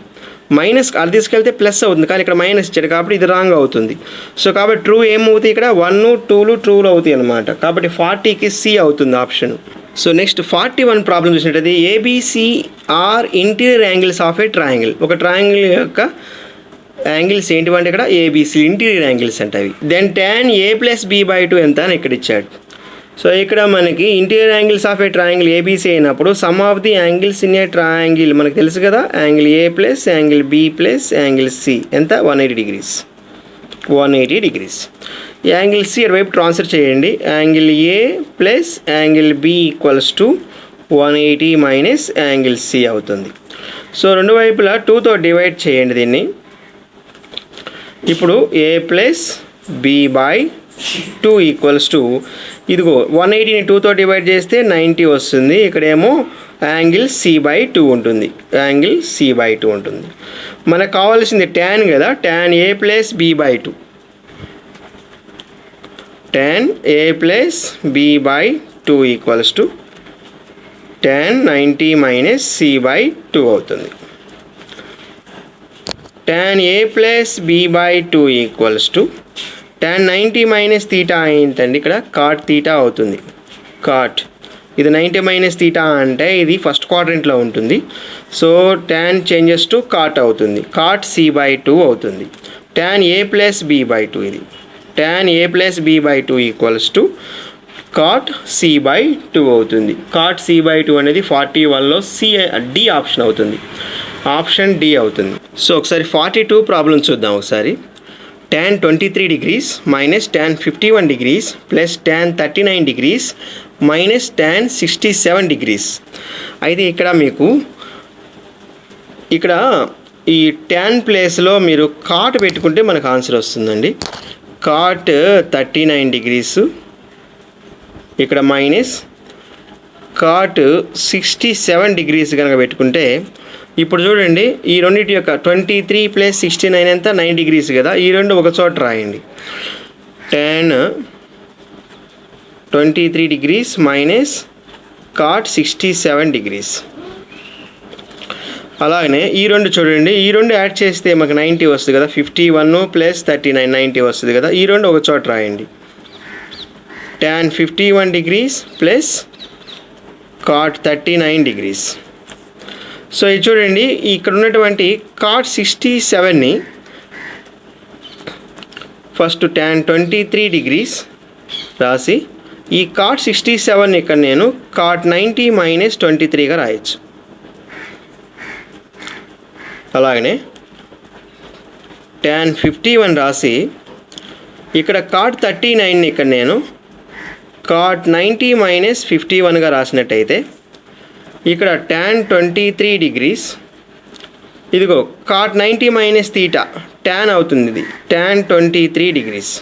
minus అది తీసుకెళ్తే ప్లస్ అవుతుంది, కానీ ఇక్కడ మైనస్ ఇచ్చాడు కాబట్టి ఇది రాంగ్ అవుతుంది. సో కాబట్టి ట్రూ ఏమవుతాయి, ఇక్కడ 1 2 ట్రూలు అవుతాయి అనమాట. కాబట్టి 40కి సి అవుతుంది ఆప్షన్. సో నెక్స్ట్ 41 ప్రాబ్లం చూసినట్టయితే A B C are interior angles of a triangle. ఒక ట్రయాంగిల్ యొక్క యాంగిల్స్ ఏంటివంటే ఇక్కడ ఏబిసి ఇంటీరియర్ యాంగిల్స్ అంటే అవి. దెన్ tan a + b/2 ఎంత అని ఇక్కడ ఇచ్చాడు. సో ఇక్కడ మనకి interior angles of a triangle ABC అయినప్పుడు sum of the angles in a triangle మనకు తెలుసు కదా, angle A plus angle B plus angle C ఎంత 180 degrees. 180 degrees. యాంగిల్ సి అటువైపు ట్రాన్స్ఫర్ చేయండి, angle A plus angle B equals to 180 minus angle C అవుతుంది. So రెండు వైపులా 2తో డివైడ్ చేయండి దీన్ని. ఇప్పుడు ఏ ప్లస్ b/2 ఈక్వల్స్ టు ఇదిగో 180ని 2తో డివైడ్ చేస్తే 90 వస్తుంది. ఇక్కడేమో యాంగిల్ c/2 ఉంటుంది, యాంగిల్ c/2 ఉంటుంది. మనకు కావాల్సింది tan కదా, tan a + b/2, tan a + b/2 equals to tan 90 minus c/2 అవుతుంది. tan a + b/2 equals to tan 90 minus theta ఏంటండి, ఇక్కడ cot తీటా అవుతుంది. కాట్ ఇది 90 మైనస్ తీటా అంటే ఇది ఫస్ట్ క్వాడ్రంట్లో ఉంటుంది. So tan changes to cot అవుతుంది, cot c/2 అవుతుంది. tan a + b/2 ఇది tan a + b/2 equals to cot c/2 అవుతుంది. cot c/2 అనేది 41లో డి ఆప్షన్ అవుతుంది, ఆప్షన్ డి అవుతుంది. సో ఒకసారి 42 ప్రాబ్లం చూద్దాం ఒకసారి. tan 23 degrees minus tan 51 degrees plus tan 39 degrees minus tan 67 degrees. అయితే ఇక్కడ మీకు ఇక్కడ ఈ tan ప్లేస్లో మీరు కాట్ పెట్టుకుంటే మనకు ఆన్సర్ వస్తుందండి. కాట్ 39 degrees ఇక్కడ మైనస్ కాట్ 67 డిగ్రీస్ కనుక పెట్టుకుంటే ఇప్పుడు చూడండి ఈ రెండింటి యొక్క 23 + 69 ఎంత 9 డిగ్రీస్ కదా. ఈ రెండు ఒక చోట రాయండి. tan 23 degrees minus cot 67 degrees. అలాగనే ఈ రెండు చూడండి, ఈ రెండు యాడ్ చేస్తే మాకు 90 వస్తుంది కదా. 51 + 39 90 వస్తుంది కదా. ఈ రెండు ఒక చోట రాయండి. tan 51 degrees plus cot 39 degrees. So ఇది చూడండి, ఇక్కడ ఉన్నటువంటి కాట్ 67ని ఫస్ట్ tan 23 డిగ్రీస్ రాసి ఈ కాట్ 67 ఇక్కడ నేను కాట్ 90 - 23గా రాయొచ్చు. అలాగనే tan 51 రాసి ఇక్కడ కాట్ 39ని ఇక్కడ నేను కాట్ 90 - 51గా రాసినట్టయితే ఇక్కడ tan 23 డిగ్రీస్ ఇదిగో కాట్ 90 - తీటా tan అవుతుంది. ఇది tan 23 degrees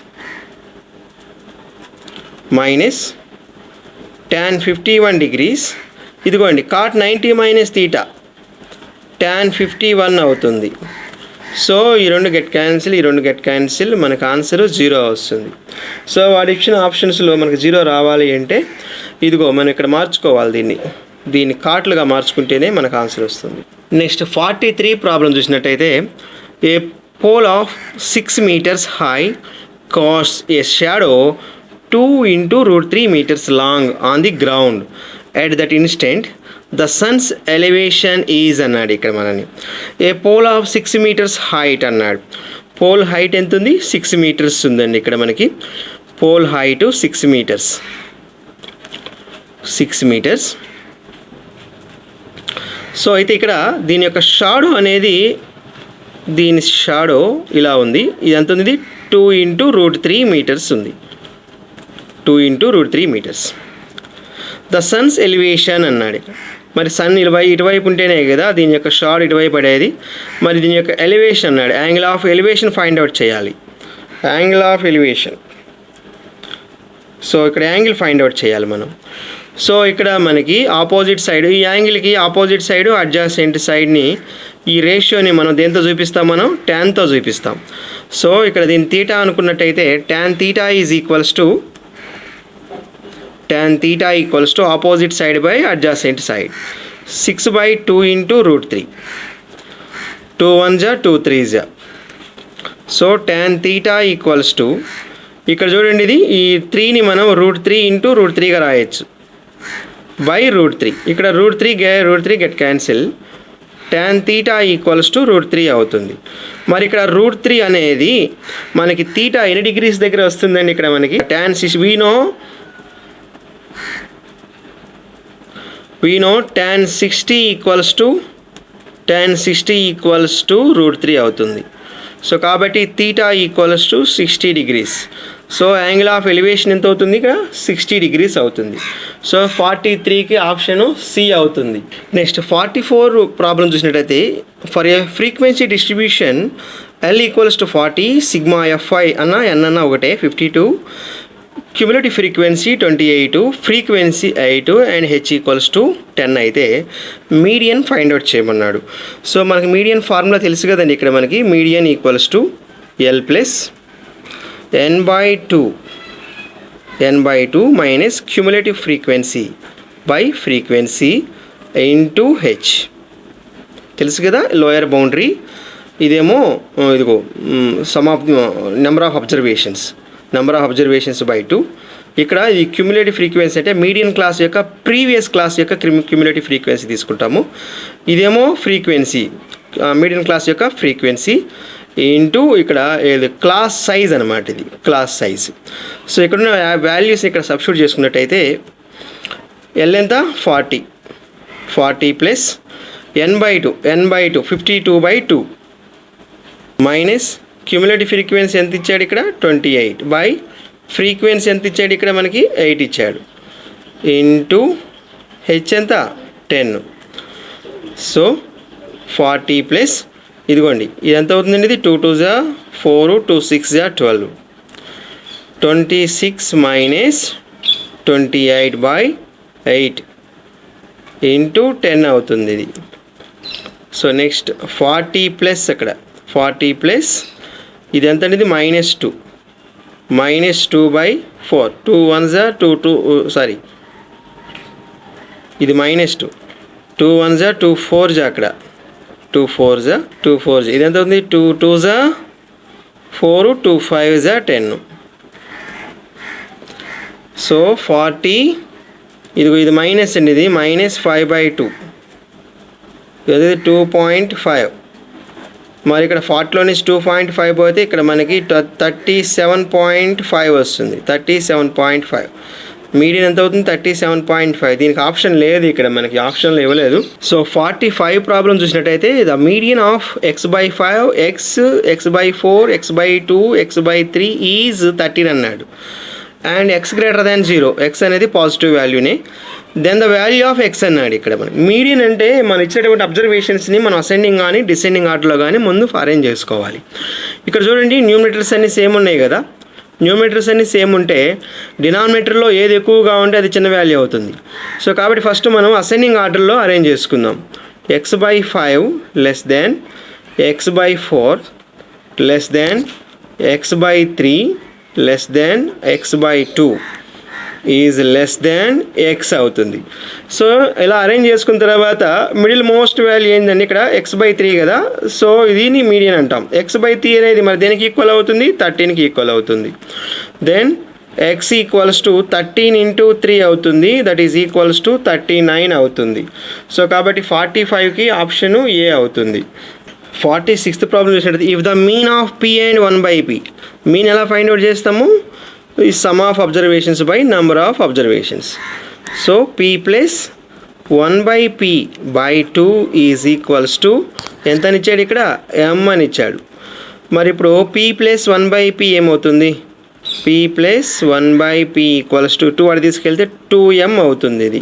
minus tan 51 degrees ఇదిగోండి కాట్ 90 - తీటా tan 51 అవుతుంది. సో ఈ రెండు గెట్ క్యాన్సిల్, ఈ రెండు గెట్ క్యాన్సిల్, మనకు ఆన్సర్ 0 వస్తుంది. సో వాడు ఇచ్చిన ఆప్షన్స్లో మనకు 0 రావాలి అంటే ఇదిగో మనం ఇక్కడ మార్చుకోవాలి. దీన్ని కాట్లుగా మార్చుకుంటేనే మనకు ఆన్సర్ వస్తుంది. నెక్స్ట్ 43 ప్రాబ్లం చూసినట్టయితే a pole of 6 meters high cast a shadow 2 × √3 meters long on the ground at that instant the sun's elevation is అన్నాడు. ఇక్కడ మనని a pole of 6 meters height అన్నాడు. పోల్ హైట్ ఎంత ఉంది? 6 మీటర్స్ ఉందండి. ఇక్కడ మనకి పోల్ హైట్ 6 మీటర్స్. సో అయితే ఇక్కడ దీని యొక్క షాడో అనేది దీని షాడో ఇలా ఉంది. ఇది ఎంత ఉంది? 2 × √3 మీటర్స్ ఉంది. 2 × √3 మీటర్స్. ద సన్స్ ఎలివేషన్ అన్నాడు. మరి సన్ ఇటువైపు ఉంటేనే కదా దీని యొక్క షాడో ఇటువైపు పడేది. మరి దీని యొక్క ఎలివేషన్ అన్నాడు. Angle of elevation find out చేయాలి. Angle of elevation. సో ఇక్కడ యాంగిల్ ఫైండ్ అవుట్ చేయాలి మనం. సో ఇక్కడ మనకి ఆపోజిట్ సైడ్, ఈ యాంగిల్కి ఆపోజిట్ సైడ్ అడ్జాసెంట్ సైడ్ని ఈ రేషియోని మనం దేంతో చూపిస్తాం? మనం ట్యాన్తో చూపిస్తాం. సో ఇక్కడ దీని తీటా అనుకున్నట్టయితే tan θ equals to opposite side by adjacent side 6/2 × √3. 2 1 = 2 3 = so tan θ equals to ఇక్కడ చూడండి ఇది ఈ 3ని మనం √3 × √3గా రాయొచ్చు బై √3. ఇక్కడ √3 get cancel. tan θ equals to √3 అవుతుంది. మరి ఇక్కడ √3 అనేది మనకి తీటా ఎన్ని డిగ్రీస్ దగ్గర వస్తుందండి? ఇక్కడ మనకి tan 6 we know tan 60 equals to √3 అవుతుంది. సో కాబట్టి theta equals to 60 degrees. So angle of elevation ఎంత అవుతుంది? ఇక్కడ 60 డిగ్రీస్ అవుతుంది. సో 43కి ఆప్షన్ సి అవుతుంది. నెక్స్ట్ 44 ప్రాబ్లం చూసినట్టయితే for a frequency distribution L equals to 40 sigma FI అన్న N అన్న ఒకటే 52 cumulative frequency 28 frequency 8 and H equals to 10 అయితే మీడియన్ ఫైండ్ అవుట్ చేయమన్నాడు. సో మనకి మీడియన్ ఫార్ములా తెలుసు కదండి. ఇక్కడ మనకి median equals to L plus n/2 minus cumulative frequency by frequency into H తెలుసు కదా. లోయర్ బౌండరీ ఇదేమో ఇదిగో some of number of observations by 2. ఇక్కడ ఈ క్యుములేటివ్ ఫ్రీక్వెన్సీ అంటే మీడియన్ క్లాస్ యొక్క ప్రీవియస్ క్లాస్ యొక్క క్యుములేటివ్ ఫ్రీక్వెన్సీ తీసుకుంటాము. ఇదేమో ఫ్రీక్వెన్సీ మీడియన్ క్లాస్ యొక్క ఫ్రీక్వెన్సీ ఇంటూ ఇక్కడ క్లాస్ సైజ్ అనమాట. ఇది క్లాస్ సైజ్. సో ఇక్కడున్న వాల్యూస్ ఇక్కడ సబ్స్టిట్యూట్ చేసుకున్నట్టయితే ఎల్ ఎంత 40 plus n/2 52/2 minus cumulative frequency ఎంత ఇచ్చాడు? ఇక్కడ 28 బై ఫ్రీక్వెన్సీ ఎంత ఇచ్చాడు? ఇక్కడ మనకి 8 ఇచ్చాడు ఇంటూ H ఎంత 10. సో 40 ప్లస్ ఇదిగోండి ఇది ఎంత అవుతుందండి? ఇది 2 2 = 4 2 6 = 12 26 మైనస్ 28/8 ఇంటూ 10 అవుతుంది ఇది. సో నెక్స్ట్ 40 ప్లస్ అక్కడ 40 ప్లస్ ఇది ఎంత అనేది -2 -2/4 2 1s 2 2 సారీ ఇది -2 2 1s 2 4s అక్కడ 2 4s 2 4s ఇది ఎంత ఉంది 2 2s 4 2 5s 10. సో 40 ఇది మైనస్ అండి, ఇది -5/2 ఇది 2.5. మరి ఇక్కడ 40లో నుంచి 2.5 పోతే ఇక్కడ మనకి 37.5 వస్తుంది. 37.5 మీడియన్ ఎంత అవుతుంది 37.5. దీనికి ఆప్షన్ లేదు, ఇక్కడ మనకి ఆప్షన్లు ఇవ్వలేదు. సో 45 ప్రాబ్లం చూసినట్టయితే the median of x/5 x/4 x/2 x/3 is 13 అన్నాడు. And x greater than 0, x అనేది పాజిటివ్ వాల్యూనే. Then the value of x అన్నాడు. ఇక్కడ మనకి మీడియన్ అంటే మనం ఇచ్చేటువంటి అబ్జర్వేషన్స్ని మనం అసెండింగ్ కానీ డిసెండింగ్ ఆర్డర్లో కానీ ముందు అరేంజ్ చేసుకోవాలి. ఇక్కడ చూడండి న్యూమరేటర్స్ అన్నీ సేమ్ ఉన్నాయి కదా. న్యూమరేటర్స్ అన్నీ సేమ్ ఉంటే డినామినేటర్లో ఏది ఎక్కువగా ఉంటే అది చిన్న వాల్యూ అవుతుంది. సో కాబట్టి ఫస్ట్ మనం అసెండింగ్ ఆర్డర్లో అరేంజ్ చేసుకుందాం. x/5 less than x/4 less than x/3 less than x/2 is less than x అవుతుంది. సో ఇలా అరేంజ్ చేసుకున్న తర్వాత మిడిల్ మోస్ట్ వాల్యూ ఏంటండి ఇక్కడ x/3 కదా. సో దీన్ని మీడియన్ అంటాం. x/3 అనేది మరి దేనికి ఈక్వల్ అవుతుంది 13కి ఈక్వల్ అవుతుంది. దెన్ x ఈక్వల్స్ టు 13 × 3 అవుతుంది, దట్ ఈజ్ ఈక్వల్స్ టు 39 అవుతుంది. సో కాబట్టి 45కి ఆప్షను ఏ అవుతుంది. 46th ప్రాబ్లం చూసినట్టు if the mean of p and 1/p, mean ఎలా ఫైండ్ అవుట్ చేస్తాము, ఈ some of observations by number of observations. So p plus 1/p/2 is equals to ఎంత అని ఇచ్చాడు ఇక్కడ m అని ఇచ్చాడు. మరి ఇప్పుడు p ప్లస్ 1/p ఏమవుతుంది, p plus 1/p equals to 2 అది తీసుకెళ్తే 2m అవుతుంది. ఇది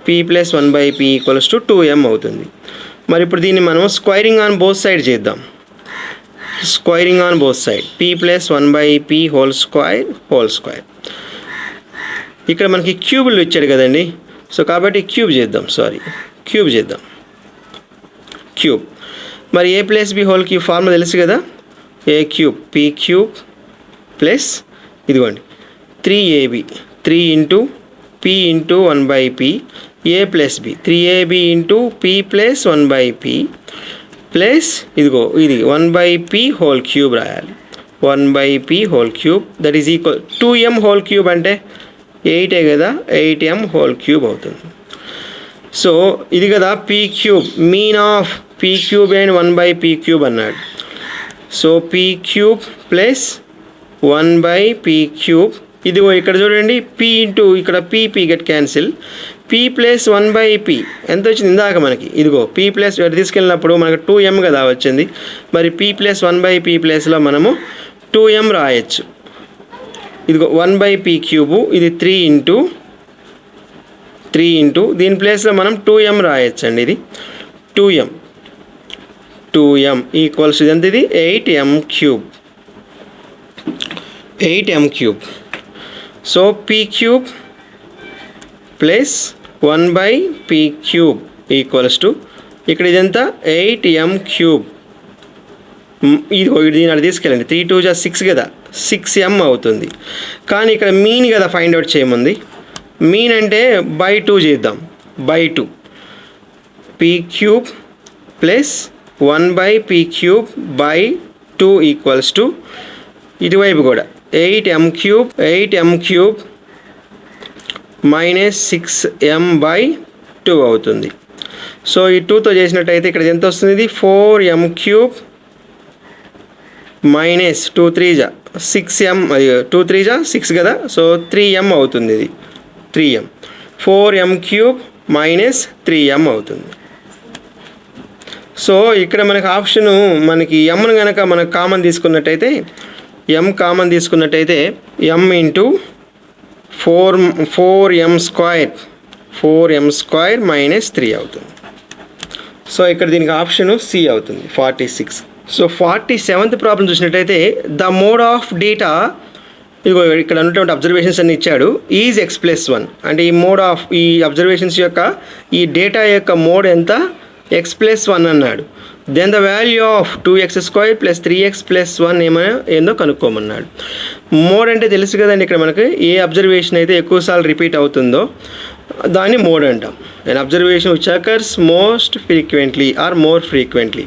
p plus 1/p equals to 2m అవుతుంది. మరి ఇప్పుడు దీన్ని మనం స్క్వైరింగ్ ఆన్ బోత్ సైడ్ చేద్దాం. Squaring on both side p plus 1/p whole square. ఇక్కడ మనకి క్యూబులు ఇచ్చాడు కదండి. సో కాబట్టి క్యూబ్ చేద్దాం, క్యూబ్. మరి a plus b whole cube formula తెలుసు కదా, a cube p cube plus ఇదిగోండి 3ab 3 × p × 1/p a plus b 3ab × p plus 1/p plus ఇదిగో ఇది 1/p హోల్ క్యూబ్ రాయాలి. 1/p whole cube that is equal 2m whole cube అంటే 8 కదా, 8m whole cube అవుతుంది. So ఇది కదా p cube, mean of p cube and 1/p cube అన్నాడు. So p cube plus 1/p cube ఇదిగో ఇక్కడ చూడండి p ఇంటూ ఇక్కడ p get cancel, p plus 1/p ఎంత వచ్చింది ఇందాక మనకి, ఇదిగో p ప్లస్ తీసుకెళ్ళినప్పుడు మనకు 2m కదా వచ్చింది. మరి p ప్లస్ 1/p ప్లస్లో మనము 2m రాయొచ్చు. ఇదిగో 1/p క్యూబు ఇది 3 ఇంటూ దీని ప్లేస్లో మనం 2m రాయొచ్చు అండి. ఇది 2m ఈక్వల్స్ ఇది ఎంత, ఇది 8m cube. So p cube plus 1/p cube equals to ఇక్కడ ఇదంతా 8m క్యూబ్. ఇది దీని అక్కడ తీసుకెళ్ళండి, 3 2 6 కదా, 6m అవుతుంది. కానీ ఇక్కడ మీన్ కదా ఫైండ్ అవుట్ చేయమంది. మీన్ అంటే /2 చేద్దాం, /2 p cube plus 1/p cube /2 equals to ఇటువైపు కూడా 8m క్యూబ్ మైనస్ 6m/2 అవుతుంది. సో ఈ 2తో చేసినట్టయితే ఇక్కడ ఎంత వస్తుంది, ఇది 4m క్యూబ్ మైనస్ 2 3 6m 2 3 6 కదా. సో 3m అవుతుంది, ఇది 3m 4m cube minus 3m అవుతుంది. సో ఇక్కడ మనకు ఆప్షను మనకి mను కనుక మనకు కామన్ తీసుకున్నట్టయితే m into 4m square minus 3 అవుతుంది. సో ఇక్కడ దీనికి ఆప్షను C అవుతుంది 46. సో 47th ప్రాబ్లం చూసినట్టయితే ద మోడ్ ఆఫ్ డేటా ఇదిగో ఇక్కడ ఉన్నటువంటి అబ్జర్వేషన్స్ అన్ని ఇచ్చాడు. ఈజ్ x+1 అంటే ఈ అబ్జర్వేషన్స్ యొక్క ఈ డేటా యొక్క మోడ్ ఎంత, x+1 అన్నాడు. Then the value of 2x² + 3x + 1 ఏందో కనుక్కోమన్నాడు. మోడ్ అంటే తెలుసు కదండి, ఇక్కడ మనకి ఏ అబ్జర్వేషన్ అయితే ఎక్కువసార్లు రిపీట్ అవుతుందో దాన్ని మోడ్ అంటాం. And observation which occurs most frequently or more frequently.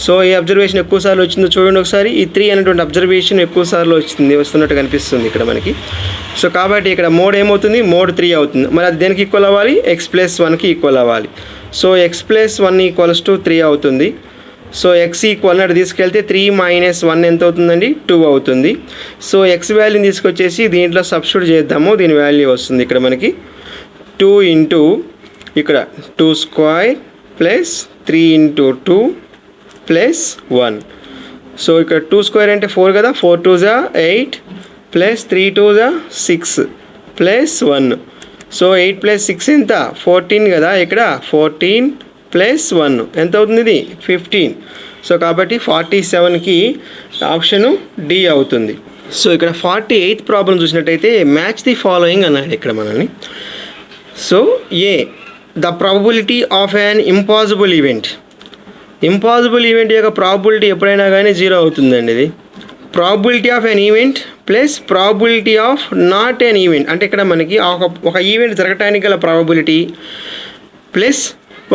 So ఈ అబ్జర్వేషన్ ఎక్కువసార్లు వచ్చిందో చూడండి ఒకసారి. ఈ 3 అనేటువంటి అబ్జర్వేషన్ ఎక్కువసార్లు వస్తున్నట్టు కనిపిస్తుంది ఇక్కడ మనకి. సో కాబట్టి ఇక్కడ మోడ్ ఏమవుతుంది, మోడ్ 3 అవుతుంది. మరి అది దేనికి ఈక్వల్ అవ్వాలి, x+1కి ఈక్వల్ అవ్వాలి. సో x+1 = 3 అవుతుంది. సో x ఈక్వల్ అన్నట్టు తీసుకెళ్తే 3 - 1 ఎంత అవుతుందండి, 2 అవుతుంది. సో x వాల్యూని తీసుకొచ్చేసి దీంట్లో సబ్స్టిట్యూట్ చేద్దాము. దీని వాల్యూ వస్తుంది ఇక్కడ మనకి 2 × ఇక్కడ 2² + 3 × 2 + 1. సో ఇక్కడ 2² అంటే 4 కదా, 4 × 2 = 8 + 3 × 2 = 6 + 1. సో 8 + 6 ఎంత, 14 కదా. ఇక్కడ 14 + 1 ఎంత అవుతుంది, ఇది 15. సో కాబట్టి 47కి ఆప్షను డి అవుతుంది. సో ఇక్కడ 48th ప్రాబ్లం చూసినట్టయితే మ్యాచ్ ది ఫాలోయింగ్ అన్నాడు ఇక్కడ మనల్ని. So A the probability of an impossible event. Impossible event యొక్క ప్రాబబిలిటీ ఎప్పుడైనా కానీ 0 అవుతుందండి. ఇది probability of N event plus probability of not an event. అంటే ఇక్కడ మనకి ఒక ఈవెంట్ జరగటానికి గల ప్రాబబిలిటీ ప్లస్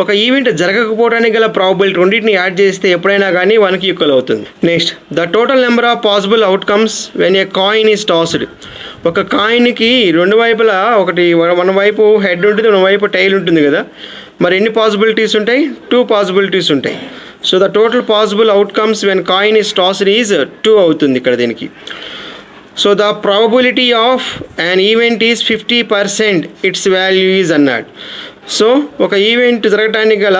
ఒక ఈవెంట్ జరగకపోవడానికి గల ప్రాబబిలిటీ రెండింటిని యాడ్ చేస్తే ఎప్పుడైనా కానీ 1కి ఈక్వల్ అవుతుంది. Next the total number of possible outcomes when a coin is tossed. ఒక కాయిన్కి రెండు వైపులా one వైపు హెడ్ ఉంటుంది, one వైపు టైల్ ఉంటుంది కదా. మరి ఎన్ని పాసిబిలిటీస్ ఉంటాయి, 2 పాసిబిలిటీస్ ఉంటాయి. So the total possible outcomes when coin is tossed is 2 అవుతుంది ఇక్కడ దీనికి. So the probability of an event is 50%, it's value is అన్నాడు. సో ఒక ఈవెంట్ జరగటానికి గల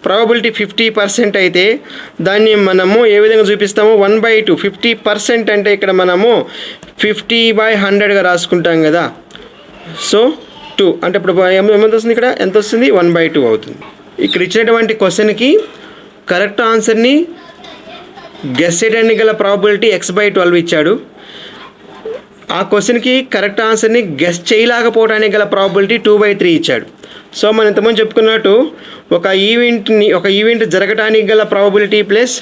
ప్రాబబిలిటీ 50% అయితే దాన్ని మనము ఏ విధంగా చూపిస్తాము, 1/2. 50% అంటే ఇక్కడ మనము 50/100గా రాసుకుంటాం కదా. సో 2 అంటే ఇప్పుడు ఏమంత వస్తుంది, ఇక్కడ ఎంత వస్తుంది, 1/2 అవుతుంది. ఇక్కడ ఇచ్చినటువంటి క్వశ్చన్కి కరెక్ట్ ఆన్సర్ని గెస్ చేయడానికి గల ప్రాబబిలిటీ x/12 ఇచ్చాడు. ఆ క్వశ్చన్కి కరెక్ట్ ఆన్సర్ని గెస్ చేయలేకపోవడానికి గల ప్రాబబిలిటీ 2/3 ఇచ్చాడు. సో మనం ఇంతకుముందు చెప్పుకున్నట్టు ఒక ఈవెంట్ జరగటానికి గల ప్రాబబిలిటీ ప్లస్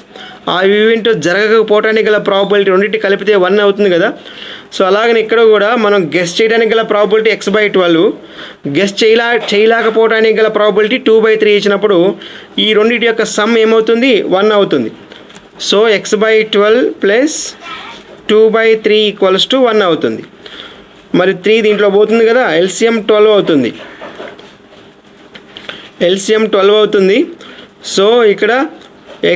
ఆ ఈవెంట్ జరగకపోవటానికి గల ప్రాబబిలిటీ రెండింటి కలిపితే 1 అవుతుంది కదా. సో అలాగని ఇక్కడ కూడా మనం గెస్ చేయడానికి గల ప్రాబబిలిటీ x/12, గెస్ చేయలేకపోవటానికి గల ప్రాబబిలిటీ 2/3 ఇచ్చినప్పుడు ఈ రెండింటి యొక్క సమ్ ఏమవుతుంది, 1 అవుతుంది. సో x/12 + 2/3 = 1 అవుతుంది. మరి 3 దీంట్లో పోతుంది కదా, LCM 12 అవుతుంది. LCM 12 అవుతుంది. సో ఇక్కడ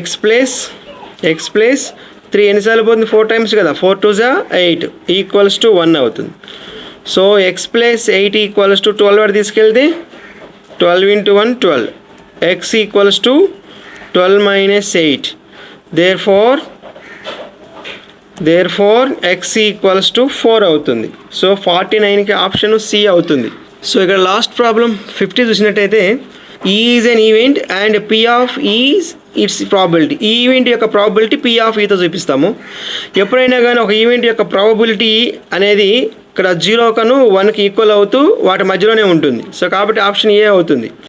x + 3 ఎన్నిసార్లు పోతుంది, 4 టైమ్స్ కదా, 4 × 2 = 8 = 1 అవుతుంది. సో x + 8 = 12 వరకు తీసుకెళ్తే 12 × 1 12, x = 12 - 8. therefore x = 4 అవుతుంది. సో 49కి ఆప్షన్ సి అవుతుంది. సో ఇక్కడ లాస్ట్ ప్రాబ్లం 50 చూసినట్టయితే is an event and P of is it's probability. ఈ ఈవెంట్ యొక్క ప్రాబబిలిటీ పి ఆఫ్ ఈతో చూపిస్తాము. ఎప్పుడైనా కానీ ఒక ఈవెంట్ యొక్క ప్రాబబిలిటీ అనేది ఇక్కడ 0 కను 1కి ఈక్వల్ అవుతూ వాటి మధ్యలోనే ఉంటుంది. సో కాబట్టి ఆప్షన్ ఏ అవుతుంది.